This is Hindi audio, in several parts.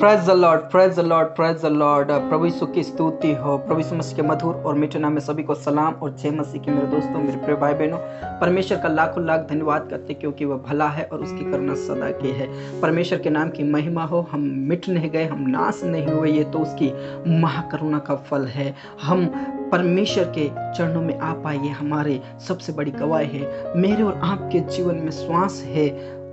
Praise the lord, praise the lord, praise the lord. प्रभु यीशु की स्तुति हो। प्रभु यीशु मसीह के मधुर और मीठे नाम में सभी को सलाम और जय मसीह की। मेरे दोस्तों, मेरे प्रिय भाई बहनों, परमेश्वर का लाखों लाख धन्यवाद करते क्योंकि वह भला है और उसकी करुणा सदा की है। परमेश्वर के नाम की महिमा हो। हम मिट नहीं गए, हम नाश नहीं हुए, ये तो उसकी महाकरुणा का फल है। हम परमेश्वर के चरणों में आ पाए, हमारे सबसे बड़ी गवाही है। मेरे और आपके जीवन में श्वास है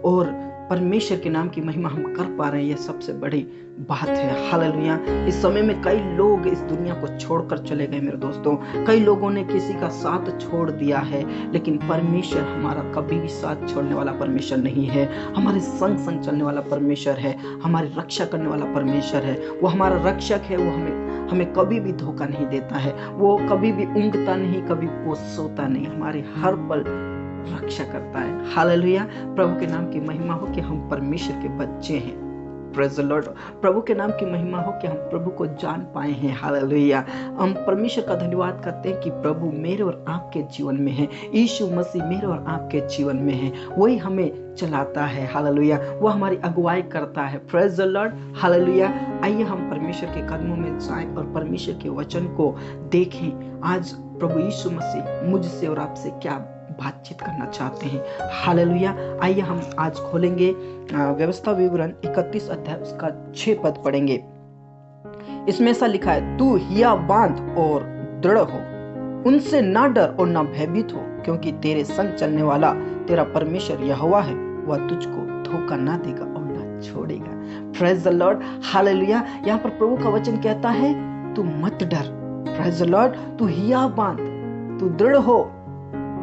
और परमेश्वर के नाम की महिमा हम कर पा रहे हैं, यह सबसे बड़ी बात है। हालेलुया। इस समय में कई लोग इस दुनिया को छोड़कर चले गए मेरे दोस्तों। कई लोगों ने किसी का साथ छोड़ दिया है, लेकिन परमेश्वर हमारा कभी भी साथ छोड़ने वाला परमेश्वर नहीं है। हमारे संग संग चलने वाला परमेश्वर है, हमारी रक्षा करने वाला परमेश्वर है। वो हमारा रक्षक है। वो हमें कभी भी धोखा नहीं देता है। वो कभी भी ऊँघता नहीं, कभी वो सोता नहीं, हमारे हर पल रक्षा करता है। हालेलुया। प्रभु के नाम की महिमा हो कि हम परमेश्वर के बच्चे हैं। Praise the lord. प्रभु के नाम की महिमा हो कि हम प्रभु को जान पाए हैं। हालेलुया। हम परमेश्वर का धन्यवाद करते हैं कि प्रभु मेरे और आपके जीवन में है। यीशु मसीह मेरे और आपके जीवन में है। वही हमें चलाता है। हालेलुया। वो हमारी अगुवाई करता है। Praise the lord. हालेलुया। आइए हम परमेश्वर के कदमों में जाएं और परमेश्वर के वचन को देखें। आज प्रभु यीशु मसीह मुझसे और आपसे क्या बातचीत करना चाहते हैं। हालेलुया। आइए हम आज खोलेंगे व्यवस्था विवरण 31 अध्याय उसका 6 पद पढ़ेंगे। इसमें ऐसा लिखा है, तू हिया बांध और दृढ़ हो, उनसे ना डर और ना भयभीत हो, क्योंकि तेरे संग चलने वाला तेरा परमेश्वर यहोवा है। वह तुझको धोखा ना देगा और ना छोड़ेगा। Praise the lord. हालेलुया। यहाँ पर प्रभु का वचन कहता है, तू मत डर। Praise the Lord. तू हिया बांध, तू दृढ़ हो,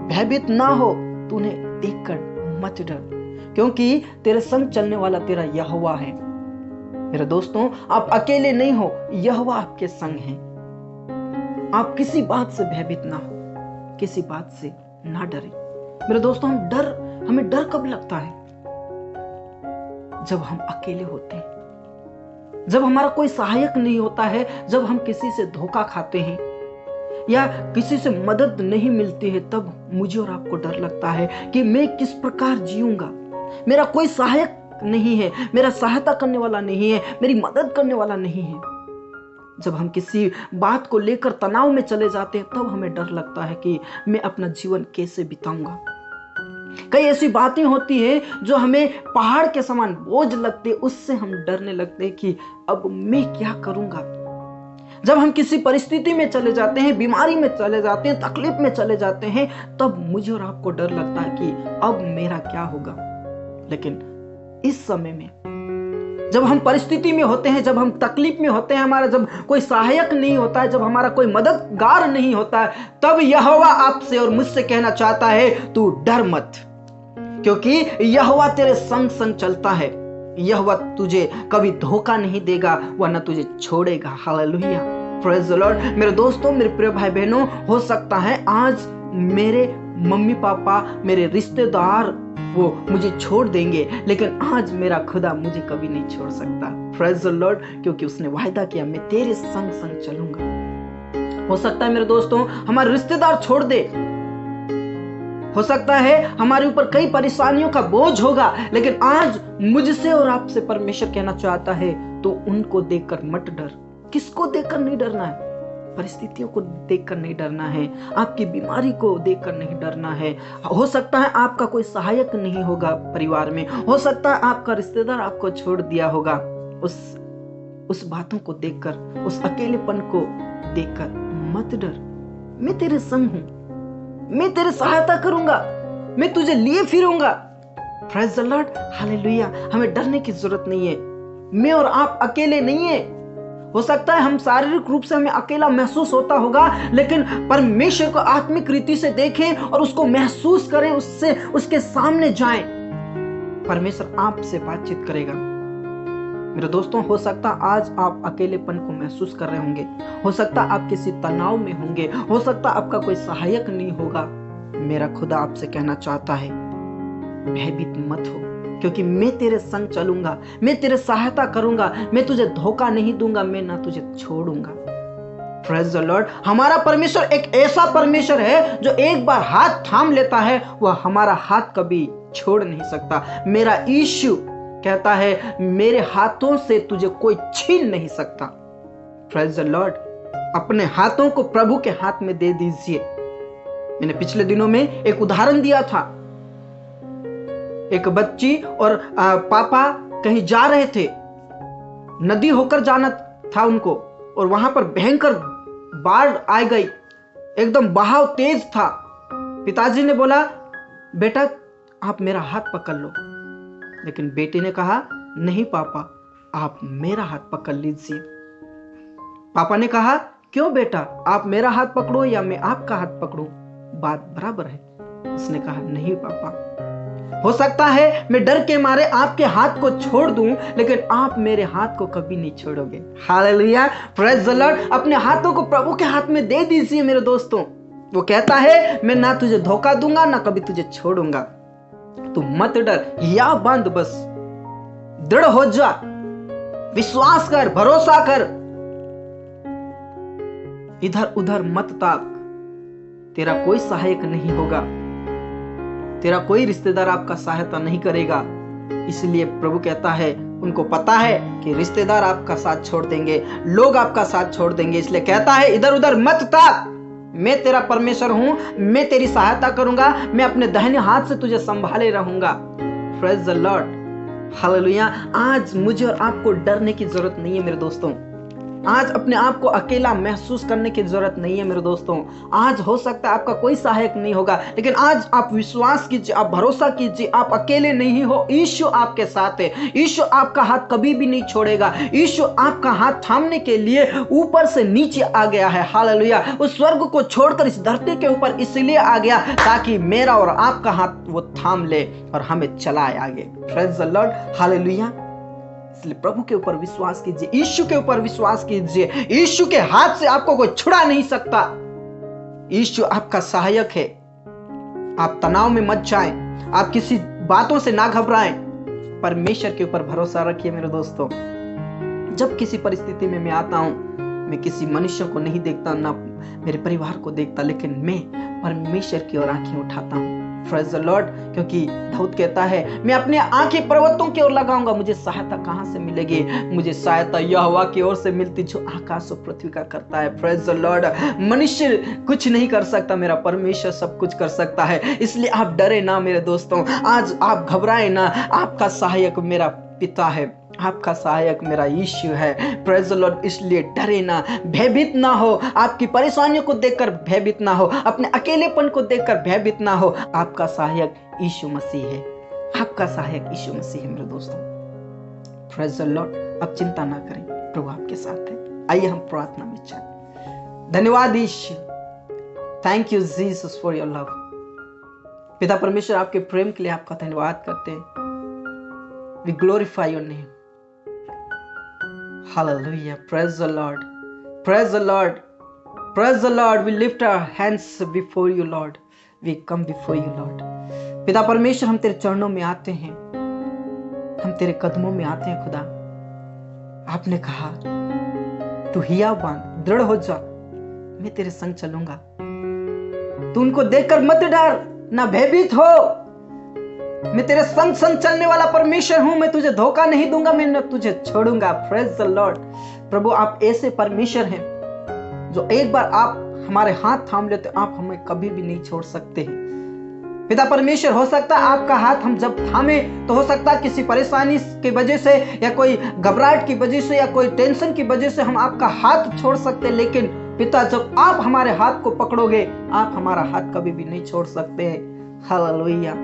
भयभीत ना हो, तूने देखकर मत डर, क्योंकि तेरे संग चलने वाला तेरा यहोवा है। मेरे दोस्तों, आप अकेले नहीं हो, यहोवा आपके संग है। आप किसी बात से भयभीत ना हो, किसी बात से ना डरे। मेरे दोस्तों, हमें डर कब लगता है? जब हम अकेले होते हैं, जब हमारा कोई सहायक नहीं होता है, जब हम किसी से धोखा खाते हैं या किसी से मदद नहीं मिलती है, तब मुझे और आपको डर लगता है कि मैं किस प्रकार जीऊंगा। मेरा कोई सहायक नहीं है, मेरा सहायता करने वाला नहीं है, मेरी मदद करने वाला नहीं है। जब हम किसी बात को लेकर तनाव में चले जाते हैं, तब हमें डर लगता है कि मैं अपना जीवन कैसे बिताऊंगा। कई ऐसी बातें होती है जो हमें पहाड़ के समान बोझ लगते, उससे हम डरने लगते हैं कि अब मैं क्या करूंगा। जब हम किसी परिस्थिति में चले जाते हैं, बीमारी में चले जाते हैं, तकलीफ में चले जाते हैं, तब मुझे और आपको डर लगता है कि अब मेरा क्या होगा। लेकिन इस समय में जब हम परिस्थिति में होते हैं, जब हम तकलीफ में होते हैं, हमारा जब कोई सहायक नहीं होता है, जब हमारा कोई मददगार नहीं होता है, तब यहोवा आपसे और मुझसे कहना चाहता है, तू डर मत, क्योंकि यहोवा तेरे संग संग चलता है। यहोवा तुझे कभी धोखा नहीं देगा, वरना तुझे छोड़ेगा। हालेलुया। Praise the Lord. मेरे दोस्तों, मेरे प्रिय भाई बहनों, हो सकता है आज मेरे मम्मी पापा, मेरे रिश्तेदार वो मुझे छोड़ देंगे, लेकिन आज मेरा खुदा मुझे कभी नहीं छोड़ सकता। Praise the Lord. क्योंकि उसने वायदा किया, मैं तेरे संग संग चलूंगा। हो सकता है मेरे दोस्तों हमारे रिश्तेदार छोड़ दे, हो सकता है हमारे ऊपर कई परेशानियों का बोझ होगा, लेकिन आज मुझसे और आपसे परमेश्वर कहना चाहता है, तो उनको देखकर मत डर। किसको देखकर नहीं डरना है? परिस्थितियों को देखकर नहीं डरना है, आपकी बीमारी को देखकर नहीं डरना है। हो सकता है आपका कोई सहायक नहीं होगा परिवार में, हो सकता है आपका रिश्तेदार आपको छोड़ दिया होगा। उस बातों को देखकर, उस अकेलेपन को देखकर मत डर। मैं तेरे संग हूं, मैं तेरी सहायता करूंगा, मैं तुझे लिए फिरूंगा। Praise the lord. हालेलुया। हमें डरने की जरूरत नहीं है। मैं और आप अकेले नहीं है। हो सकता है हम शारीरिक रूप से हमें अकेला महसूस होता होगा, लेकिन परमेश्वर को आत्मिक रीति से देखें और उसको महसूस करें, उसके सामने जाएं। परमेश्वर आपसे बातचीत करेगा। मेरे दोस्तों, हो सकता आज आप अकेलेपन को महसूस कर रहे होंगे, हो सकता आप किसी तनाव में होंगे, हो सकता आपका कोई सहायक नहीं होगा। मेरा खुदा आपसे कहना चाहता है, भयभीत मत हो, क्योंकि मैं तेरे संग चलूंगा, मैं तेरे सहायता करूंगा, मैं तुझे धोखा नहीं दूंगा, मैं ना तुझे छोड़ूंगा। Praise the Lord. हमारा परमेश्वर एक ऐसा परमेश्वर है जो एक बार हाथ थाम लेता है, वह हमारा हाथ कभी छोड़ नहीं सकता। मेरा यीशु कहता है मेरे हाथों से तुझे कोई छीन नहीं सकता। Praise the Lord. अपने हाथों को प्रभु के हाथ में दे दीजिए। मैंने पिछले दिनों में एक उदाहरण दिया था। एक बच्ची और पापा कहीं जा रहे थे, नदी होकर जाना था उनको, और वहां पर भयंकर बाढ़ आ गई, एकदम बहाव तेज था। पिताजी ने बोला बेटा आप मेरा हाथ पकड़ लो, लेकिन बेटी ने कहा नहीं पापा आप मेरा हाथ पकड़ लीजिए। पापा ने कहा क्यों बेटा, आप मेरा हाथ पकड़ो या मैं आपका हाथ पकड़ूं, बात बराबर है। उसने कहा नहीं पापा, हो सकता है मैं डर के मारे आपके हाथ को छोड़ दूं, लेकिन आप मेरे हाथ को कभी नहीं छोड़ोगे। Hallelujah, praise the Lord. अपने हाथों को प्रभु के हाथ में दे दीजिए मेरे दोस्तों। वो कहता है मैं ना तुझे धोखा दूंगा ना कभी तुझे छोड़ूंगा। तू मत डर या बंद, बस दृढ़ हो जा, विश्वास कर, भरोसा कर, इधर उधर मत ताक। तेरा कोई सहायक नहीं होगा, तेरा कोई रिश्तेदार आपका सहायता नहीं करेगा। इसलिए प्रभु कहता है उनको पता है कि रिश्तेदार आपका साथ छोड़ देंगे, लोग आपका साथ छोड़ देंगे, इसलिए कहता है इधर उधर मत ताक, मैं तेरा परमेश्वर हूं, मैं तेरी सहायता करूंगा, मैं अपने दाहिने हाथ से तुझे संभाले रहूंगा। Praise the lord, hallelujah. आज मुझे और आपको डरने की जरूरत नहीं है मेरे दोस्तों। आज अपने आप को अकेला महसूस करने की जरूरत नहीं है मेरे दोस्तों। आज हो सकता है आपका कोई सहायक नहीं होगा, लेकिन आज आप विश्वास कीजिए, आप भरोसा कीजिए, आप अकेले नहीं हो। यीशु आपके साथ है। यीशु आपका हाथ कभी भी नहीं छोड़ेगा। यीशु आपका हाथ थामने के लिए ऊपर से नीचे आ गया है। हालेलुया। उस स्वर्ग को छोड़कर इस धरती के ऊपर इसलिए आ गया ताकि मेरा और आपका हाथ वो थाम ले और हमें चलाए आगे। Praise the lord, hallelujah. इसलिए प्रभु के ऊपर विश्वास कीजिए, यीशु के ऊपर विश्वास कीजिए। यीशु के हाथ से आपको कोई छुड़ा नहीं सकता। यीशु आपका सहायक है। आप तनाव में मत जाएं, आप किसी बातों से ना घबराएं, परमेश्वर के ऊपर भरोसा रखिए मेरे दोस्तों। जब किसी परिस्थिति में मैं आता हूं, मैं किसी मनुष्य को नहीं देखता, ना मेरे परिवार को देखता, लेकिन मैं परमेश्वर की ओर आंखें उठाता हूं। Praise the Lord. क्योंकि दाऊद कहता है मैं अपनी आंखें पर्वतों की ओर लगाऊंगा, मुझे सहायता कहां से मिलेगी? मुझे सहायता यहोवा की ओर से मिलती जो आकाश और पृथ्वी का करता है। Praise the Lord. मनुष्य कुछ नहीं कर सकता, मेरा परमेश्वर सब कुछ कर सकता है। इसलिए आप डरे ना मेरे दोस्तों, आज आप घबराए ना। आपका सहायक मेरा पिता है, आपका सहायक मेरा यीशु है। Praise the Lord. इसलिए डरे ना, भयभीत ना हो, आपकी परेशानियों को देखकर भयभीत ना हो, अपने अकेलेपन को देखकर भयभीत ना हो। आपका सहायक यीशु मसीह है, आपका सहायक यीशु मसीह है मेरे दोस्तों। Praise the Lord. अब चिंता ना करें, प्रभु आपके साथ है। आइए हम प्रार्थना में चलें। धन्यवाद Yeshu, thank you Jesus for your love. पिता परमेश्वर आपके प्रेम के लिए आपका धन्यवाद करते हैं। We glorify your name. Hallelujah. Praise the Lord. Praise the Lord. Praise the Lord. We lift our hands before you, Lord. We come before you, Lord. पिता परमेश्वर हम तेरे चरणों में आते हैं, हम तेरे कदमों में आते हैं खुदा। आपने कहा तू हिया बांध, दृढ़ हो जा, मैं तेरे संग चलूंगा। तू उनको देखकर मत डर, ना भयभीत हो। मैं तेरे संग संग चलने वाला परमेश्वर हूं, मैं तुझे धोखा नहीं दूंगा, मैं न तुझे छोड़ूंगा। Praise the lord. प्रभु आप ऐसे परमेश्वर हैं जो एक बार आप हमारे हाथ थाम लेते आप हमें कभी भी नहीं छोड़ सकते हैं। पिता परमेश्वर, हो सकता है आपका हाथ हम जब थामे तो हो सकता है किसी परेशानी की वजह से या कोई घबराहट की वजह से या कोई टेंशन की वजह से हम आपका हाथ छोड़ सकते, लेकिन पिता जब आप हमारे हाथ को पकड़ोगे आप हमारा हाथ कभी भी नहीं छोड़ सकते हैं। हालेलुया।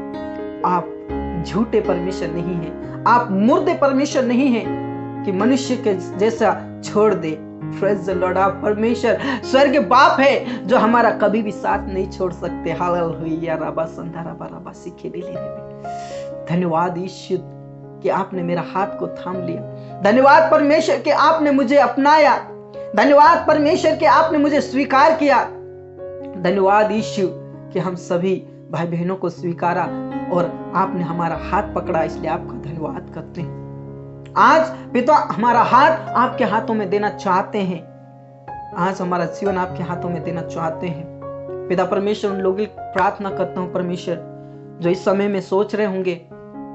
आप झूठे परमेश्वर नहीं हैं, आप मुर्दे परमेश्वर नहीं हैं कि मनुष्य के जैसा छोड़ दे। Praise the Lord. आप परमेश्वर स्वर्ग बाप है जो हमारा कभी भी साथ नहीं छोड़ सकते। हालेलुया। रबा संधा रबा रबा सीखे दिले रे। धन्यवाद यीशु कि आपने मेरा हाथ को थाम लिया। धन्यवाद परमेश्वर कि आपने मुझे अपनाया। धन्यवाद परमेश्वर कि आपने मुझे स्वीकार किया। धन्यवाद यीशु कि हम सभी भाई बहनों को स्वीकारा और आपने हमारा हाथ पकड़ा, इसलिए आपका धन्यवाद करते हैं। आज पिता हमारा हाथ आपके हाथों में देना चाहते हैं। आज हमारा जीवन आपके हाथों में देना चाहते हैं। पिता परमेश्वर, उन लोगों की प्रार्थना करता हूं परमेश्वर जो इस समय में सोच रहे होंगे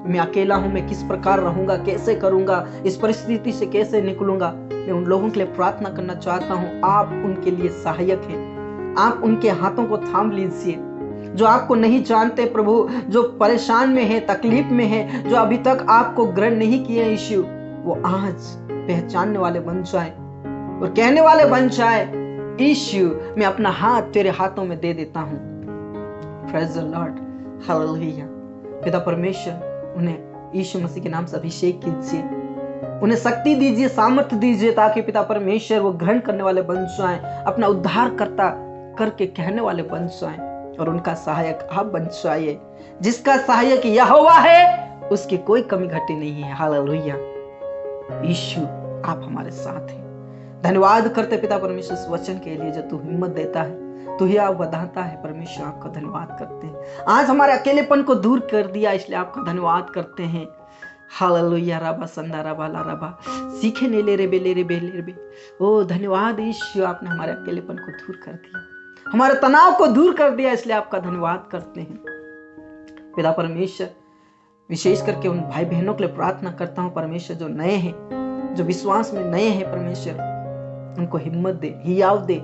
मैं अकेला हूं, मैं किस प्रकार रहूंगा, कैसे करूंगा, इस परिस्थिति से कैसे निकलूंगा। मैं उन लोगों के लिए प्रार्थना करना चाहता हूं। आप उनके लिए सहायक हैं। आप उनके हाथों को थाम लीजिए। जो आपको नहीं जानते प्रभु, जो परेशान में है, तकलीफ में है, जो अभी तक आपको ग्रहण नहीं किए यीशु, वो आज पहचानने वाले बन जाए और कहने वाले बन जाए, यीशु मैं अपना हाथ तेरे हाथों में दे देता हूं। Praise the lord, hallelujah. पिता परमेश्वर, उन्हें यीशु मसीह के नाम से अभिषेक कीजिए, उन्हें शक्ति दीजिए, सामर्थ्य दीजिए, ताकि पिता परमेश्वर वो ग्रहण करने वाले बन जाएं, अपना उद्धारकर्ता करके कहने वाले बन जाएं, और उनका सहायक आप बन जाइए। जिसका सहायक यहोवा है उसकी कोई कमी घटी नहीं है। हालेलुया। यीशु आप हमारे साथ हैं। धन्यवाद करते पिता परमेश्वर इस वचन के लिए जो तू हिम्मत देता है, तू ही आप बढ़ाता है। परमेश्वर आपका धन्यवाद करते हैं। आज हमारे अकेलेपन को दूर कर दिया, इसलिए आपका धन्यवाद करते हैं। हालेलुया। रबा संदा रबा ला रबा सीखे ने ले रे बे। ओ धन्यवाद यीशु, आपने हमारे अकेलेपन को दूर कर दिया, हमारे तनाव को दूर कर दिया, इसलिए आपका धन्यवाद करते हैं। पिता परमेश्वर, विशेष करके उन भाई बहनों के लिए प्रार्थना करता हूँ परमेश्वर, जो नए हैं, जो विश्वास में नए हैं, परमेश्वर उनको हिम्मत दे, हियाव दे।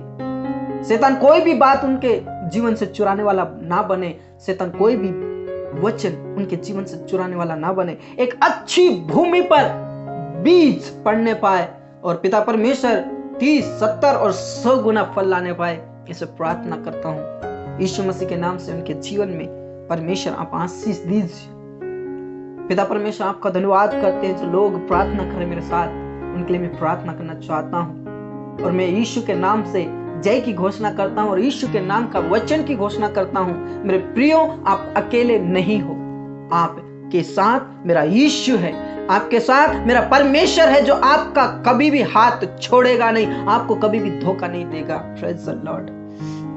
शैतान कोई भी बात उनके जीवन से चुराने वाला ना बने, शैतान कोई भी वचन उनके जीवन से चुराने वाला ना बने। एक अच्छी भूमि पर बीज पड़ने पाए और पिता परमेश्वर 30, 70 और 100 गुना फल लाने पाए, इसे प्रार्थना करता हूँ यीशु मसीह के नाम से। उनके जीवन में परमेश्वर आप आशीष दीजिए। पिता परमेश्वर, आपका धन्यवाद करते हैं जो लोग प्रार्थना करें मेरे साथ, उनके लिए मैं प्रार्थना करना चाहता हूँ। और मैं यीशु के नाम से जय की घोषणा करता हूँ और यीशु के नाम का वचन की घोषणा करता हूँ। मेरे प्रियो, आप अकेले नहीं हो, आपके साथ मेरा यीशु है, आपके साथ मेरा परमेश्वर है, जो आपका कभी भी हाथ छोड़ेगा नहीं, आपको कभी भी धोखा नहीं देगा। Praise the Lord.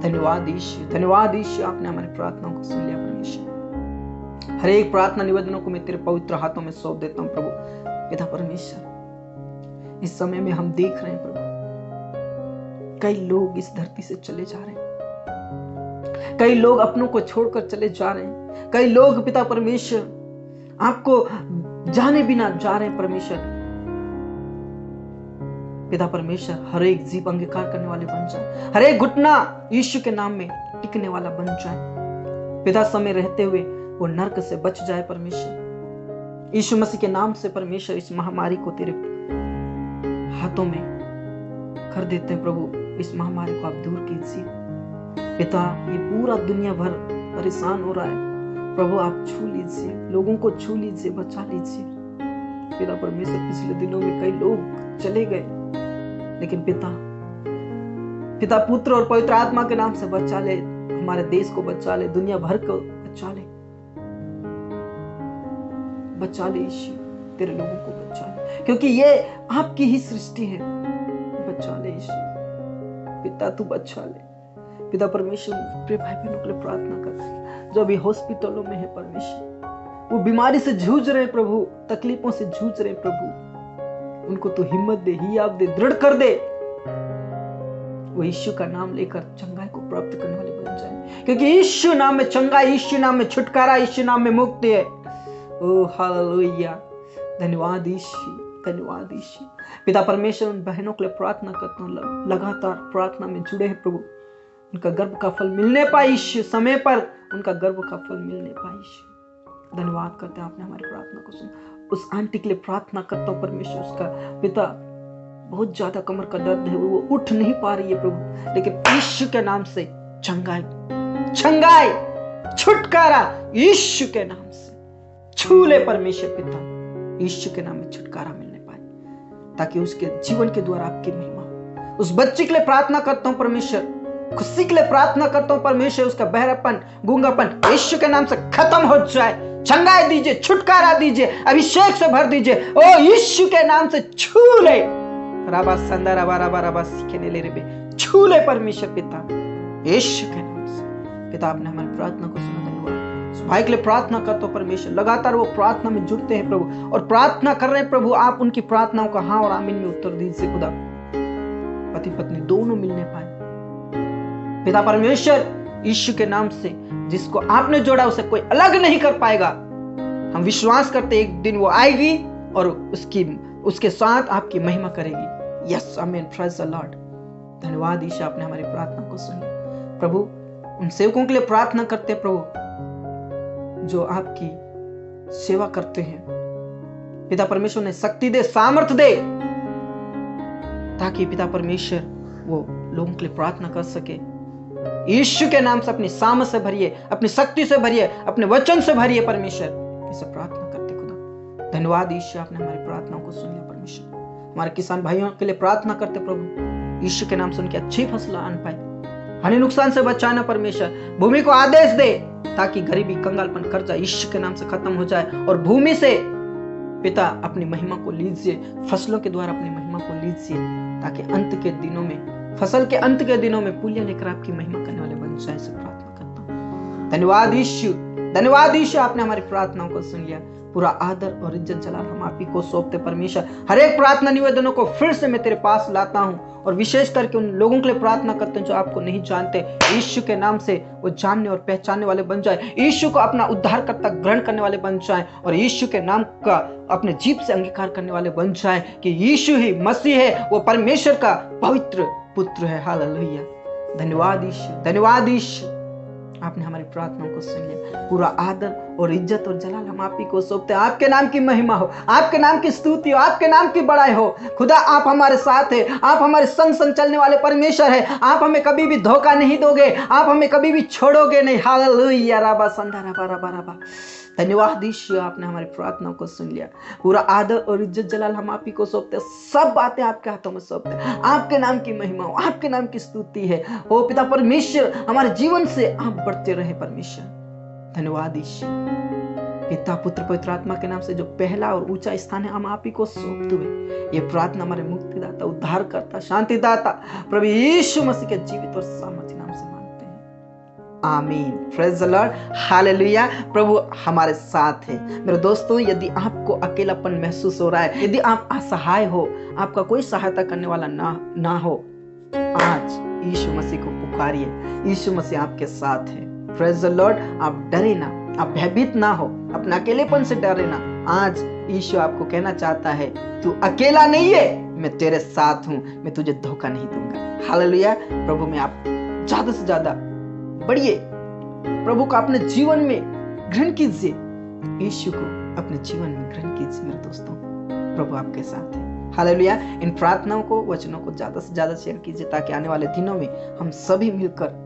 धन्यवाद यीशु, धन्यवाद यीशु, आपने हमारी प्रार्थनाओं को सुन लिया परमेश्वर। हर एक प्रार्थना निवेदनों को मैं तेरे पवित्र हाथों में सौंप देता हूँ प्रभु। पिता परमेश्वर, इस समय में हम देख रहे हैं प्रभु, कई लोग इस धरती से चले जा रहे हैं, कई लोग अपनों को छोड़कर चले जा रहे हैं, कई लोग पिता परमेश्वर आपको जाने बिना जा रहे हैं। परमेश्वर पिता परमेश्वर, हर एक जीव अंगीकार करने वाले बन जाए, हर एक घुटना यीशु के नाम में टिकने वाला बन जाए। पिता समय रहते हुए वो नरक से बच जाए। परमेश्वर यीशु मसीह के नाम से परमेश्वर इस महामारी को तेरे हाथों में कर देते हैं प्रभु। इस महामारी को आप दूर कीजिए पिता। ये पूरा दुनिया भर परेशान हो रहा है प्रभु, आप छू लीजिए, लोगों को छू लीजिए, बचा लीजिए पिता परमेश्वर। पिछले दिनों में कई लोग चले गए, लेकिन पिता पुत्र और पवित्र आत्मा के नाम से बचा ले, हमारे देश को बचा ले, दुनिया भर को बचा ले, बचा ले यीशु, तेरे लोगों को बचा ले, क्योंकि ये आपकी ही सृष्टि है। बचा ले यीशु पिता, तू बचा ले पिता परमेश्वर। प्रिय भाई बहनों के लिए प्रार्थना कर जो अभी हॉस्पिटलों में है परमेश्वर, वो बीमारी से जूझ रहे प्रभु, तकलीफों से जूझ रहे प्रभु, उनको तू हिम्मत दे, हियाव दे, दृढ़ कर दे। वो यीशु का नाम लेकर चंगाई को प्राप्त करने वाले बन जाए, क्योंकि यीशु नाम में चंगाई, यीशु नाम में छुटकारा, यीशु नाम में मुक्ति है। ओ हालेलुया। धन्यवाद यीशु, धन्यवाद यीशु। पिता परमेश्वर, उन बहनों के लिए प्रार्थना करता हूँ, लगातार प्रार्थना में जुड़े हैं प्रभु, उनका गर्भ का फल मिलने पाए यीशु, समय पर उनका गर्भ का फल मिलने पाए यीशु। धन्यवाद करते हैं, आपने हमारी प्रार्थना को सुना। उस आंटी के लिए प्रार्थना करता हूँ परमेश्वर, उसका पिता बहुत ज्यादा कमर का दर्द है, वो उठ नहीं पा रही है प्रभु, लेकिन यीशु के नाम से चंगाई, चंगाई, छुटकारा यीशु के नाम से छू ले परमेश्वर पिता। यीशु के नाम में छुटकारा मिलने पाए, ताकि उसके जीवन के द्वारा आपकी महिमा हो। उस बच्चे के लिए प्रार्थना करता हूँ परमेश्वर, खुशी के लिए प्रार्थना करता हूँ परमेश्वर, उसका बहरापन, गूंगापन यीशु के नाम से खत्म हो जाए। चंगाई दीजिए, छुटकारा दीजिए, अभिषेक से भर दीजिए। ओ यीशु के नाम से छू ले, राबा संदा राबा राबा राबा सीखने ले रे, छू ले परमेश्वर पिता, यीशु के नाम से। पिता, आपने हमारी प्रार्थना को सुना, धन्यवाद। भाई के लिए प्रार्थना करता हूं परमेश्वर, लगातार वो प्रार्थना में जुड़ते हैं प्रभु और प्रार्थना कर रहे हैं प्रभु, आप उनकी प्रार्थनाओं का हाँ और आमीन में उत्तर दीजिए खुदा। पति पत्नी दोनों मिलने पाए पिता परमेश्वर, यीशु के नाम से। जिसको आपने जोड़ा उसे कोई अलग नहीं कर पाएगा। हम विश्वास करते एक दिन वो आएगी और उसके साथ आपकी महिमा करेगी। यस आमीन, प्रेज द लॉर्ड। धन्यवाद ईशा, आपने हमारी प्रार्थना को सुन लिया। प्रभु उन सेवकों के लिए प्रार्थना करते हैं प्रभु जो आपकी सेवा करते हैं। पिता परमेश्वर ने शक्ति दे, सामर्थ दे, ताकि पिता परमेश्वर वो लोगों के लिए प्रार्थना कर सके। यीशु के नाम से अपनी सामर्थ से भरिए, अपनी शक्ति से भरिए, अपने वचन से भरिए परमेश्वर। कैसे प्रार्थना करते खुदा। धन्यवाद यीशु, आपने हमारी प्रार्थनाओं को सुन लिया परमेश्वर। हमारे किसान भाइयों के लिए प्रार्थना करते प्रभु, यीशु के नाम से उनकी अच्छी फसल आन पाए, हानि नुकसान से बचाना परमेश्वर। भूमि को आदेश दे ताकि गरीबी, कंगालपन, कर्जा यीशु के नाम से खत्म हो जाए और भूमि से पिता अपनी महिमा को लीजिए, फसलों के द्वारा अपनी महिमा को लीजिए, ताकि अंत के दिनों में, फसल के अंत के दिनों में पुलिया लेकर आपकी महिमा करने वाले बन जाए। से प्रार्थना करता हूँ। धन्यवाद यीशु, धन्यवाद यीशु, आपने हमारी प्रार्थनाओं को सुन लिया। पूरा आदर और इज्जत जलाल हम आप ही को सौंपते परमेश्वर। हर एक प्रार्थना निवेदनों को फिर से मैं तेरे पास लाता हूँ और विशेष करके उन लोगों के लिए प्रार्थना करते हैं जो आपको नहीं जानते। यीशु के नाम से वो जानने और पहचानने वाले बन जाए, यीशु को अपना उद्धारकर्ता ग्रहण करने वाले बन जाए और यीशु के नाम का अपने जीभ से अंगीकार करने वाले बन जाए कि यीशु ही मसीह है, वो परमेश्वर का पवित्र पुत्र है। हालेलुया। धन्यवाद यीशु, धन्यवाद यीशु, आपने हमारी प्रार्थनाओं को सुन लिया। पूरा आदर और इज्जत और जलाल हम आप ही को सौंपते हैं। आपके नाम की महिमा हो, आपके नाम की स्तुति हो, आपके नाम की बड़ाई हो। खुदा आप हमारे साथ हैं, आप हमारे संग संग चलने वाले परमेश्वर है। आप हमें कभी भी धोखा नहीं दोगे, आप हमें कभी भी छोड़ोगे नहीं। हालेलुया। राबा संधा राबा राबा राबा। धन्यवाद यीशु, आपने हमारी प्रार्थनाओं को सुन लिया। पूरा आदर और इज्जत जलाल हम आप ही को सौंपते हैं। सब बातें आपके हाथों में सौंपते हैं। आपके नाम की महिमा हो, आपके नाम की स्तुति है। ओ पिता परमेश्वर, हमारे जीवन से आप बढ़ते रहे परमेश्वर। धन्यवाद यीशु। पिता पुत्र पवित्र आत्मा के नाम से जो पहला और ऊंचा स्थान है हम आप ही को सौंपते हुए ये प्रार्थना हमारे मुक्तिदाता, उद्धारकर्ता, शांतिदाता प्रभु यीशु मसीह के जीवित और सामर्थ्य नाम से मांगते हैं। आमीन। Praise the lord. हालेलुया। प्रभु हमारे साथ है। मेरे दोस्तों, यदि आपको अकेलापन महसूस हो रहा है, यदि आप असहाय हो, आपका कोई सहायता करने वाला ना हो, आज यीशु मसीह को पुकारिए। यीशु मसीह आपके साथ है। Praise the Lord. आप डरे ना, आप भयभीत ना हो, अपने अकेलेपन से डरे ना। आज यीशु आपको कहना चाहता है, तू अकेला नहीं है, मैं तेरे साथ हूं, मैं तुझे धोखा नहीं दूंगा। हालेलुया। प्रभु में आप ज्यादा से ज्यादा बढ़िए, प्रभु को अपने जीवन में ग्रहण कीजिए, यीशु को अपने जीवन में ग्रहण कीजिए। मेरे दोस्तों, प्रभु आपके साथ है। हालेलुया। इन प्रार्थनाओं को, वचनों को ज्यादा से ज्यादा शेयर कीजिए ताकि आने वाले दिनों में हम सभी मिलकर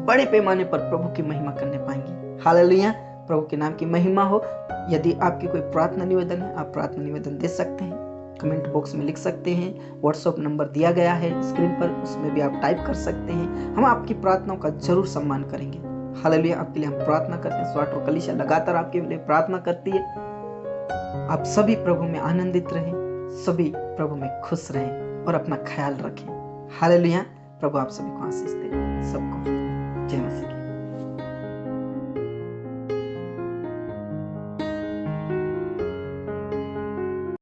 बड़े पैमाने पर प्रभु की महिमा करने पाएंगे। हालेलुया। प्रभु के नाम की महिमा हो। यदि आपकी कोई प्रार्थना निवेदन है, आप प्रार्थना निवेदन दे सकते हैं, कमेंट बॉक्स में लिख सकते हैं। व्हाट्सएप नंबर दिया गया है स्क्रीन पर, उसमें भी आप टाइप कर सकते हैं। हम आपकी प्रार्थनाओं का जरूर सम्मान करेंगे। हालेलुया। आपके लिए हम प्रार्थना करते हैं। स्वाट और कलीसिया लगातार आपके लिए प्रार्थना करती है। आप सभी प्रभु में आनंदित रहें, सभी प्रभु में खुश रहें और अपना ख्याल रखें। हालेलुया। प्रभु आप सभी को आशीष दे। सबको जय मसीह।